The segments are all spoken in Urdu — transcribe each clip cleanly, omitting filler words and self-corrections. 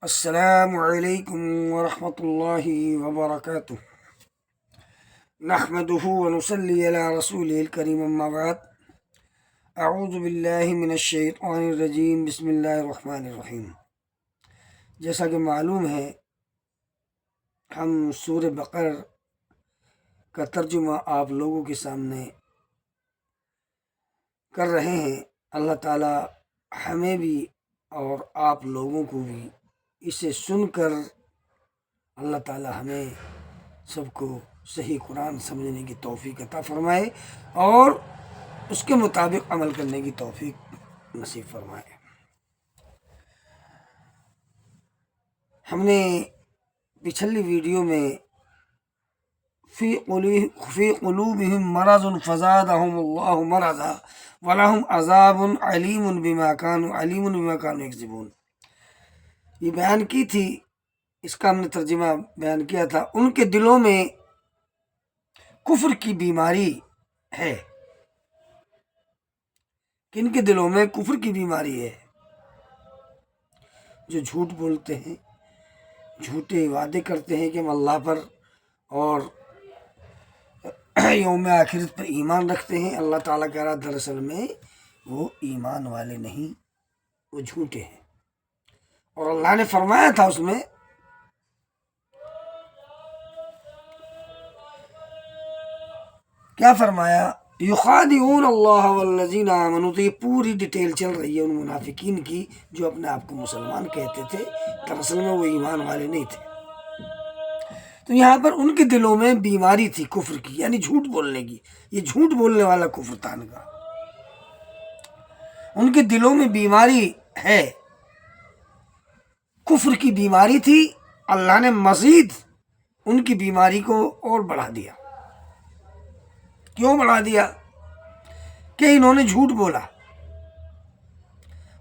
السلام علیکم ورحمۃ اللہ وبرکاتہ۔ نحمدہ ونصلی علی رسولہ الکریم، اما بعد، اعوذ باللہ من الشیطان الرجیم، بسم اللہ الرحمن الرحیم۔ جیسا کہ معلوم ہے، ہم سورہ بقرہ کا ترجمہ آپ لوگوں کے سامنے کر رہے ہیں۔ اللہ تعالی ہمیں بھی اور آپ لوگوں کو بھی اسے سن کر اللہ تعالی ہمیں سب کو صحیح قرآن سمجھنے کی توفیق عطا فرمائے اور اس کے مطابق عمل کرنے کی توفیق نصیب فرمائے۔ ہم نے پچھلی ویڈیو میں فی قلوبہم مرض فزادہم اللہ مرضا ولہم عذاب علیم بما کانوا یکذبون، یہ بیان کی تھی۔ اس کا ہم نے ترجمہ بیان کیا تھا۔ ان کے دلوں میں کفر کی بیماری ہے۔ کن کے دلوں میں کفر کی بیماری ہے؟ جو جھوٹ بولتے ہیں، جھوٹے وعدے کرتے ہیں کہ ہم اللہ پر اور یوم آخرت پر ایمان رکھتے ہیں۔ اللہ تعالیٰ کہہ رہا دراصل میں وہ ایمان والے نہیں، وہ جھوٹے ہیں۔ اور اللہ نے فرمایا تھا اس میں کیا فرمایا؟ یخادعون اللہ والذین آمنوا، تو یہ پوری ڈیٹیل چل رہی ہے ان منافقین کی جو اپنے آپ کو مسلمان کہتے تھے، دراصل میں وہ ایمان والے نہیں تھے۔ تو یہاں پر ان کے دلوں میں بیماری تھی کفر کی، یعنی جھوٹ بولنے کی۔ یہ جھوٹ بولنے والا کفر تھا ان کا، ان کے دلوں میں بیماری ہے، کفر کی بیماری تھی۔ اللہ نے مزید ان کی بیماری کو اور بڑھا دیا۔ کیوں بڑھا دیا؟ کہ انہوں نے جھوٹ بولا۔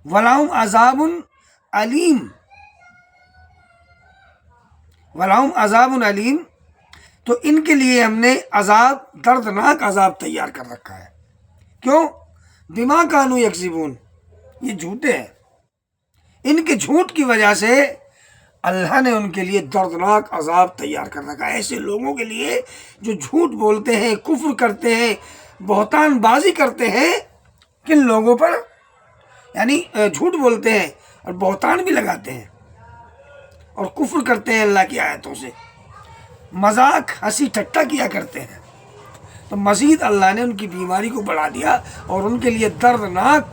وَلَهُمْ عَذَابٌ علیم، وَلَهُمْ عَذَابٌ علیم، تو ان کے لیے ہم نے عذاب، دردناک عذاب تیار کر رکھا ہے۔ کیوں؟ بما کانوا یکذبون، یہ جھوٹے ہیں، ان کے جھوٹ کی وجہ سے اللہ نے ان کے لیے دردناک عذاب تیار کر رکھا ہے۔ ایسے لوگوں کے لیے جو جھوٹ بولتے ہیں، کفر کرتے ہیں، بہتان بازی کرتے ہیں، کن لوگوں پر؟ یعنی جھوٹ بولتے ہیں اور بہتان بھی لگاتے ہیں اور کفر کرتے ہیں اللہ کی آیتوں سے، مذاق ہنسی ٹھٹا کیا کرتے ہیں، تو مزید اللہ نے ان کی بیماری کو بڑھا دیا اور ان کے لیے دردناک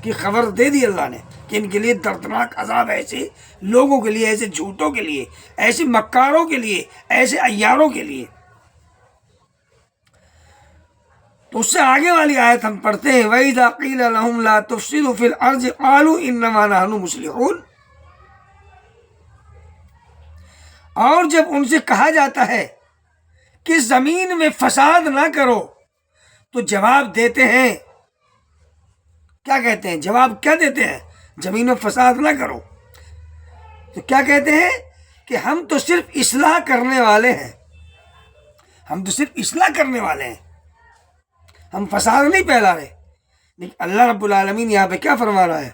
کی خبر دے دی اللہ نے کہ ان کے لیے دردناک عذاب ہے، ایسے لوگوں کے لیے، ایسے جھوٹوں کے لیے، ایسے مکاروں کے لیے، ایسے عیاروں کے لیے۔ تو اس سے آگے والی آیت ہم پڑھتے ہیں، وَإِذَا قِيلَ لَهُمْ لَا تُفْسِدُوا فِي الْأَرْضِ قَالُوا إِنَّمَا نَحْنُ مُصْلِحُونَ، اور جب ان سے کہا جاتا ہے کہ زمین میں فساد نہ کرو، تو جواب دیتے ہیں، کیا کہتے ہیں؟ جواب کیا دیتے ہیں؟ زمین میں فساد نہ کرو تو کیا کہتے ہیں؟ کہ ہم تو صرف اصلاح کرنے والے ہیں، ہم تو صرف اصلاح کرنے والے ہیں، ہم فساد نہیں پھیلا رہے۔ لیکن اللہ رب العالمین یہاں پہ کیا فرما رہا ہے؟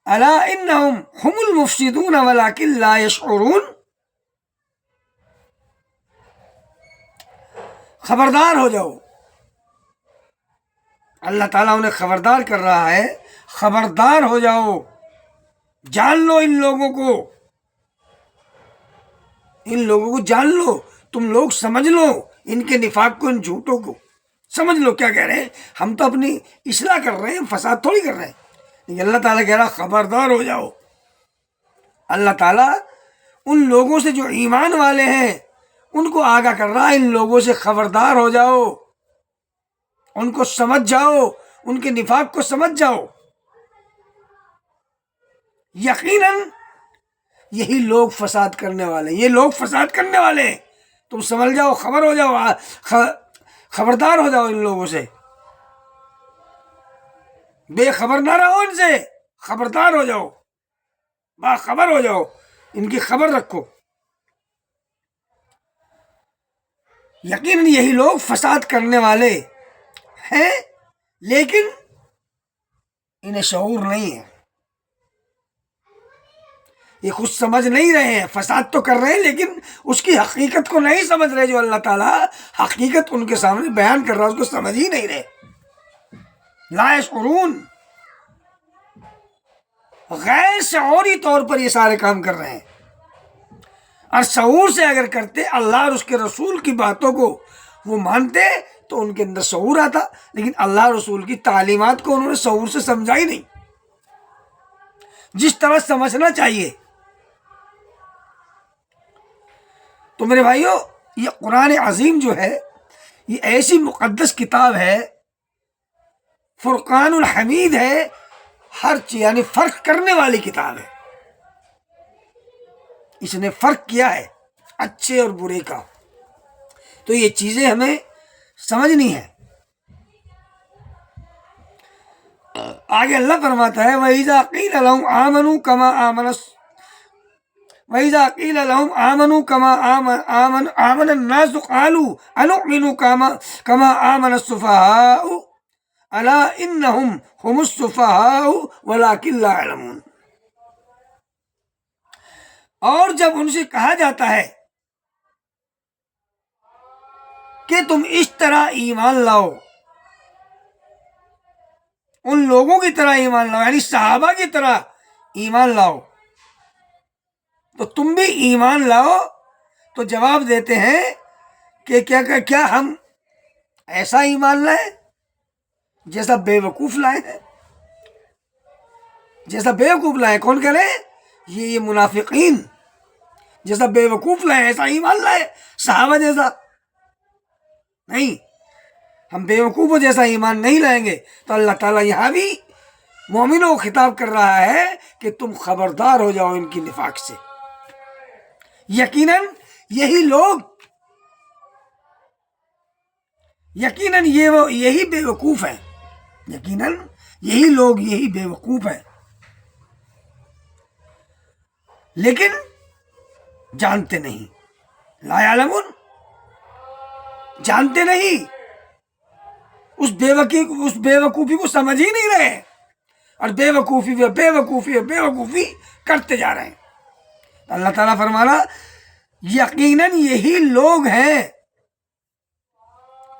الا انہم ہم المفسدون ولکن لا یشعرون، خبردار ہو جاؤ۔ اللہ تعالیٰ انہیں خبردار کر رہا ہے، خبردار ہو جاؤ، جان لو ان لوگوں کو، ان لوگوں کو جان لو، تم لوگ سمجھ لو ان کے نفاق کو، ان جھوٹوں کو سمجھ لو۔ کیا کہہ رہے ہیں؟ ہم تو اپنی اصلاح کر رہے ہیں، فساد تھوڑی کر رہے ہیں۔ لیکن اللہ تعالیٰ کہہ رہا خبردار ہو جاؤ۔ اللہ تعالیٰ ان لوگوں سے جو ایمان والے ہیں ان کو آگاہ کر رہا ہے، ان لوگوں سے خبردار ہو جاؤ، ان کو سمجھ جاؤ، ان کے نفاق کو سمجھ جاؤ۔ یقیناً یہی لوگ فساد کرنے والے ہیں، یہ لوگ فساد کرنے والے ہیں، تم سمجھ جاؤ، خبر ہو جاؤ، خبردار ہو جاؤ ان لوگوں سے، بے خبر نہ رہو ان سے، خبردار ہو جاؤ، باخبر ہو جاؤ، ان کی خبر رکھو۔ یقیناً یہی لوگ فساد کرنے والے ہیں، لیکن انہیں شعور نہیں ہے۔ یہ خود سمجھ نہیں رہے ہیں، فساد تو کر رہے ہیں لیکن اس کی حقیقت کو نہیں سمجھ رہے. جو اللہ تعالیٰ حقیقت ان کے سامنے بیان کر رہا ہے اس کو سمجھ ہی نہیں رہے. لا یشعرون، غیر شعوری طور پر یہ سارے کام کر رہے ہیں. اور شعور سے اگر کرتے، اللہ اور اس کے رسول کی باتوں کو وہ مانتے تو ان کے اندر شعور آتا، لیکن اللہ رسول کی تعلیمات کو انہوں نے شعور سے سمجھا ہی نہیں جس طرح سمجھنا چاہیے. تو میرے بھائیو، یہ قرآن عظیم جو ہے یہ ایسی مقدس کتاب ہے، فرقان الحمید ہے، ہر چیز یعنی فرق کرنے والی کتاب ہے. اس نے فرق کیا ہے اچھے اور برے کا. تو یہ چیزیں ہمیں سمجھنی ہے. آگے اللہ فرماتا ہے وَإِذَا قِيلَ لَهُمْ آمَنُوا كَمَا آمَنَ النَّاسُ قَالُوا أَنُؤْمِنُ كَمَا آمَنَ السُّفَهَاءُ أَلَا إِنَّهُمْ هُمُ السُّفَهَاءُ وَلَكِنْ لَا يَعْلَمُونَ. اور جب ان سے کہا جاتا ہے کہ تم اس طرح ایمان لاؤ، ان لوگوں کی طرح ایمان لاؤ، یعنی صحابہ کی طرح ایمان لاؤ، تو تم بھی ایمان لاؤ. تو جواب دیتے ہیں کہ کیا ہم ایسا ایمان لائیں جیسا بے وقوف لائے ہیں؟ جیسا بے وقوف لائے کون کہہ رہے ہیں؟ یہ منافقین. جیسا بے وقوف لائے ایسا ایمان لائے، صحابہ جیسا نہیں. ہم بے وقوفوں جیسا ایمان نہیں لائیں گے. تو اللہ تعالیٰ یہاں بھی مومنوں کو خطاب کر رہا ہے کہ تم خبردار ہو جاؤ ان کی نفاق سے. یقیناً یہی بے وقوف ہیں. یقیناً یہی لوگ یہی بے وقوف ہیں، لیکن جانتے نہیں. لا یعلمون، جانتے نہیں، اس بے وقوفی کو سمجھ ہی نہیں رہے، اور بے وقوفی کرتے جا رہے ہیں. اللہ تعالیٰ فرمانا یقیناً یہی لوگ ہیں،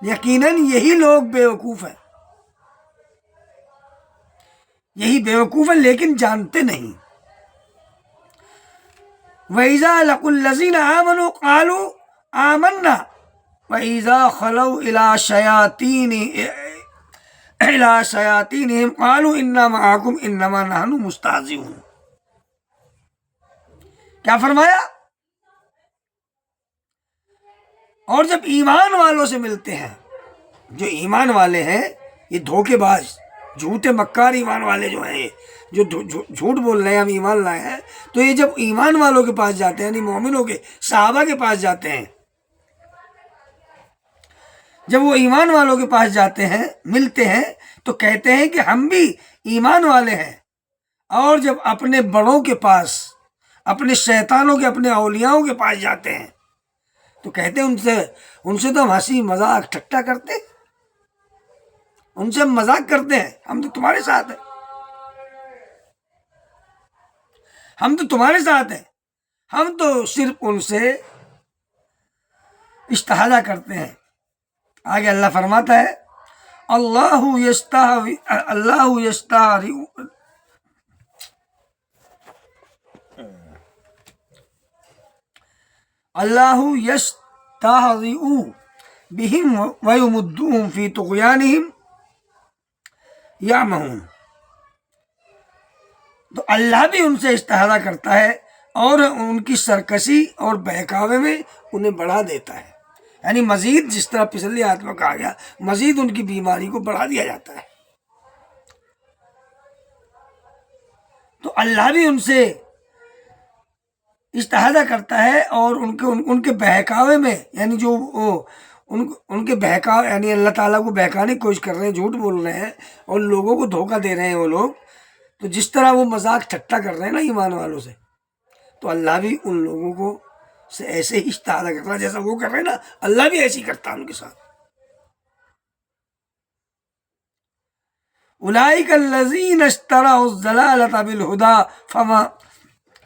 یقیناً یہی لوگ بے وقوف ہیں، یہی بے وقوف ہیں لیکن جانتے نہیں. وَإِذَا لَقُوا الَّذِينَ آمَنُوا قَالُوا آمَنَّا وَإِذَا خَلَوْا إِلَى شَيَاطِينِهِمْ قَالُوا إِنَّا مَعَكُمْ إِنَّمَا نَحْنُ مُسْتَهْزِئُونَ. کیا فرمایا؟ اور جب ایمان والوں سے ملتے ہیں، جو ایمان والے ہیں، یہ دھوکے باز جھوٹے مکار ایمان والے جو ہیں، جو جھوٹ بول رہے ہیں ہم ایمان لائے ہیں، تو یہ جب ایمان والوں کے پاس جاتے ہیں یعنی مومنوں کے صحابہ کے پاس جاتے ہیں، جب وہ ایمان والوں کے پاس جاتے ہیں ملتے ہیں تو کہتے ہیں کہ ہم بھی ایمان والے ہیں. اور جب اپنے بڑوں کے پاس، اپنے شیطانوں کے، اپنے اولیاؤں کے پاس جاتے ہیں تو کہتے ہیں ان سے تو ہم ہنسی مذاق ٹھٹا کرتے ہیں، ان سے ہم مذاق کرتے ہیں، ہم تو تمہارے ساتھ ہیں، ہم تو تمہارے ساتھ ہیں، ہم تو صرف ان سے استہزاء کرتے ہیں. آگے اللہ فرماتا ہے اللہ یستہزئ بہم ویمدہم فی طغیانہم یعمہون. تو اللہ بھی ان سے استہزاء کرتا ہے اور ان کی سرکشی اور بہکاوے میں انہیں بڑھا دیتا ہے. یعنی مزید، جس طرح پچھلی آیت میں کہا گیا، مزید ان کی بیماری کو بڑھا دیا جاتا ہے. تو اللہ بھی ان سے استہزاء کرتا ہے اور ان کے بہکاوے میں، یعنی جو ان کے بہکاوے، یعنی اللہ تعالیٰ کو بہکانے کی کوشش کر رہے ہیں، جھوٹ بول رہے ہیں اور لوگوں کو دھوکہ دے رہے ہیں وہ لوگ. تو جس طرح وہ مذاق ٹھٹا کر رہے ہیں نا ایمان والوں سے، تو اللہ بھی ان لوگوں کو سے ایسے ہی استہزاء کرتا ہے جیسا وہ کر رہے ہیں نا، اللہ بھی ایسے ہی کرتا ہے ان کے ساتھ. اولئک الذین اشتروا الضلالۃ بالہدی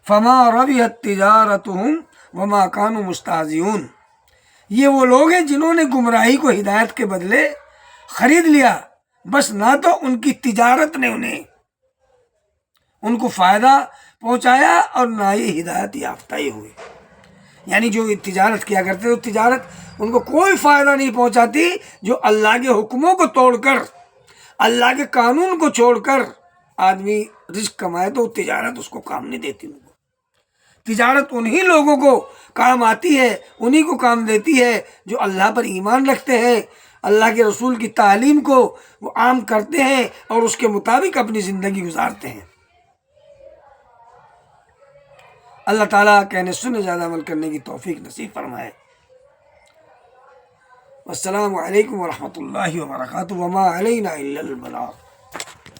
فما ربحت تجارتهم وما كانوا مستهزئون، یہ وہ لوگ ہیں جنہوں نے گمراہی کو ہدایت کے بدلے خرید لیا، بس نہ تو ان کی تجارت نے انہیں ان کو فائدہ پہنچایا اور نہ ہی ہدایت یافتہ ہی ہوئے۔ یعنی جو تجارت کیا کرتے تو تجارت ان کو کوئی فائدہ نہیں پہنچاتی، جو اللہ کے حکموں کو توڑ کر، اللہ کے قانون کو چھوڑ کر آدمی رزق کمائے تو تجارت اس کو کام نہیں دیتی۔ ان کو تجارت انہی لوگوں کو کام آتی ہے، انہی کو کام دیتی ہے جو اللہ پر ایمان رکھتے ہیں، اللہ کے رسول کی تعلیم کو وہ عام کرتے ہیں اور اس کے مطابق اپنی زندگی گزارتے ہیں۔ اللہ تعالیٰ کہنے سننے زیادہ عمل کرنے کی توفیق نصیب فرمائے۔ السلام علیکم ورحمۃ اللہ وبرکاتہ، وما علینا الا البلاغ۔